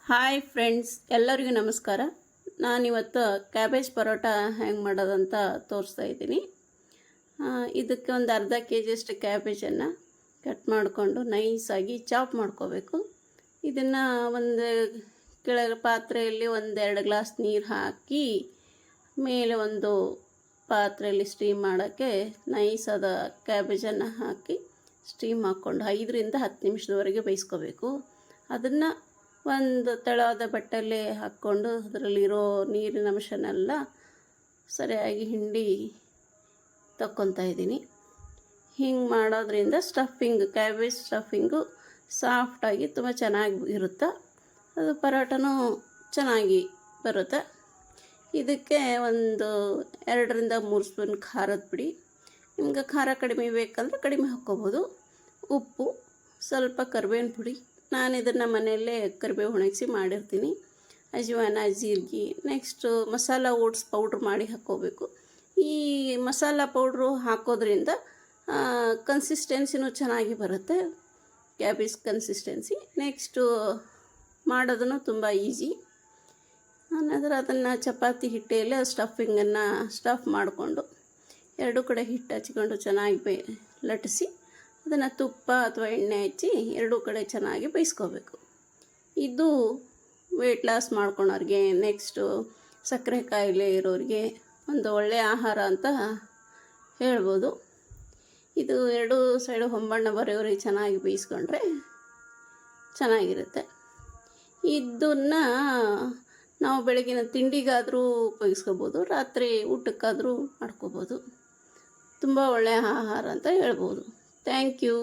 Hi friends, ಎಲ್ಲರಿಗೂ ನಮಸ್ಕಾರ. ನಾನಿವತ್ತು ಕ್ಯಾಬೇಜ್ ಪರೋಟ ಹೆಂಗೆ ಮಾಡೋದಂತ ತೋರಿಸ್ತಾ ಇದ್ದೀನಿ. ಇದಕ್ಕೆ ಒಂದು ಅರ್ಧ ಕೆ ಜಿಯಷ್ಟು ಕ್ಯಾಬೇಜನ್ನು ಕಟ್ ಮಾಡಿಕೊಂಡು ನೈಸಾಗಿ ಚಾಪ್ ಮಾಡ್ಕೋಬೇಕು. ಇದನ್ನು ಒಂದು ಕೆಳಗೆ ಪಾತ್ರೆಯಲ್ಲಿ 1-2 ಗ್ಲಾಸ್ ನೀರು ಹಾಕಿ ಮೇಲೆ ಒಂದು ಪಾತ್ರೆಯಲ್ಲಿ ಸ್ಟೀಮ್ ಮಾಡೋಕ್ಕೆ ನೈಸಾದ ಕ್ಯಾಬೇಜನ್ನು ಹಾಕಿ ಸ್ಟೀಮ್ ಹಾಕ್ಕೊಂಡು 5ರಿಂದ 10 ನಿಮಿಷದವರೆಗೆ ಬೇಯಿಸ್ಕೋಬೇಕು. ಅದನ್ನು ಒಂದು ತೆಳವಾದ ಬಟ್ಟೆಯಲ್ಲಿ ಹಾಕ್ಕೊಂಡು ಅದರಲ್ಲಿರೋ ನೀರಿನ ಅಂಶನೆಲ್ಲ ಸರಿಯಾಗಿ ಹಿಂಡಿ ತಕ್ಕೊತಾ ಇದ್ದೀನಿ. ಹಿಂಗೆ ಮಾಡೋದ್ರಿಂದ ಕ್ಯಾಬೇಜ್ ಸ್ಟಫಿಂಗು ಸಾಫ್ಟಾಗಿ ತುಂಬ ಚೆನ್ನಾಗಿ ಇರುತ್ತೆ. ಅದು ಪರೋಟನೂ ಚೆನ್ನಾಗಿ ಬರುತ್ತೆ. ಇದಕ್ಕೆ ಒಂದು 2ರಿಂದ 3 ಸ್ಪೂನ್ ಖಾರದ ಪುಡಿ. ನಿಮ್ಗೆ ಖಾರ ಕಡಿಮೆ ಬೇಕಂದ್ರೆ ಕಡಿಮೆ ಹಾಕ್ಕೋಬೋದು. ಉಪ್ಪು, ಸ್ವಲ್ಪ ಕರಿಬೇವಿನ ಪುಡಿ. ನಾನು ಇದನ್ನು ಮನೆಯಲ್ಲೇ ಕರಿಬೇವು ಒಣಗಿಸಿ ಮಾಡಿರ್ತೀನಿ. ಅಜ್ವಾನ, ಜೀರಿಗೆ, ನೆಕ್ಸ್ಟು ಮಸಾಲ ಓಟ್ಸ್ ಪೌಡ್ರ್ ಮಾಡಿ ಹಾಕ್ಕೋಬೇಕು. ಈ ಮಸಾಲ ಪೌಡ್ರು ಹಾಕೋದ್ರಿಂದ ಕನ್ಸಿಸ್ಟೆನ್ಸಿನೂ ಚೆನ್ನಾಗಿ ಬರುತ್ತೆ, ಕ್ಯಾಬೇಜ್ ಕನ್ಸಿಸ್ಟೆನ್ಸಿ. ನೆಕ್ಸ್ಟು ಮಾಡೋದನ್ನು ತುಂಬ ಈಸಿ. ಆನಂತರ ಅದನ್ನು ಚಪಾತಿ ಹಿಟ್ಟೆಯಲ್ಲೇ ಸ್ಟಫಿಂಗನ್ನು ಸ್ಟಫ್ ಮಾಡಿಕೊಂಡು 2 ಕಡೆ ಹಿಟ್ಟು ಹಚ್ಕೊಂಡು ಚೆನ್ನಾಗಿ ಲಟ್ಟಿಸಿ ಅದನ್ನು ತುಪ್ಪ ಅಥವಾ ಎಣ್ಣೆ ಹಚ್ಚಿ 2 ಕಡೆ ಚೆನ್ನಾಗಿ ಬೇಯಿಸ್ಕೋಬೇಕು. ಇದು ವೆಯ್ಟ್ ಲಾಸ್ ಮಾಡ್ಕೊಳೋರಿಗೆ, ನೆಕ್ಸ್ಟು ಸಕ್ಕರೆ ಕಾಯಿಲೆ ಇರೋರಿಗೆ ಒಂದು ಒಳ್ಳೆಯ ಆಹಾರ ಅಂತ ಹೇಳ್ಬೋದು. ಇದು 2 ಸೈಡು ಹೊಂಬಣ್ಣ ಬರೋರಿಗೆ ಚೆನ್ನಾಗಿ ಬೇಯಿಸ್ಕೊಂಡ್ರೆ ಚೆನ್ನಾಗಿರುತ್ತೆ. ಇದನ್ನು ನಾವು ಬೆಳಗಿನ ತಿಂಡಿಗಾದರೂ ಉಪಯೋಗಿಸ್ಕೋಬೋದು, ರಾತ್ರಿ ಊಟಕ್ಕಾದರೂ ಮಾಡ್ಕೋಬೋದು. ತುಂಬ ಒಳ್ಳೆಯ ಆಹಾರ ಅಂತ ಹೇಳ್ಬೋದು. Thank you.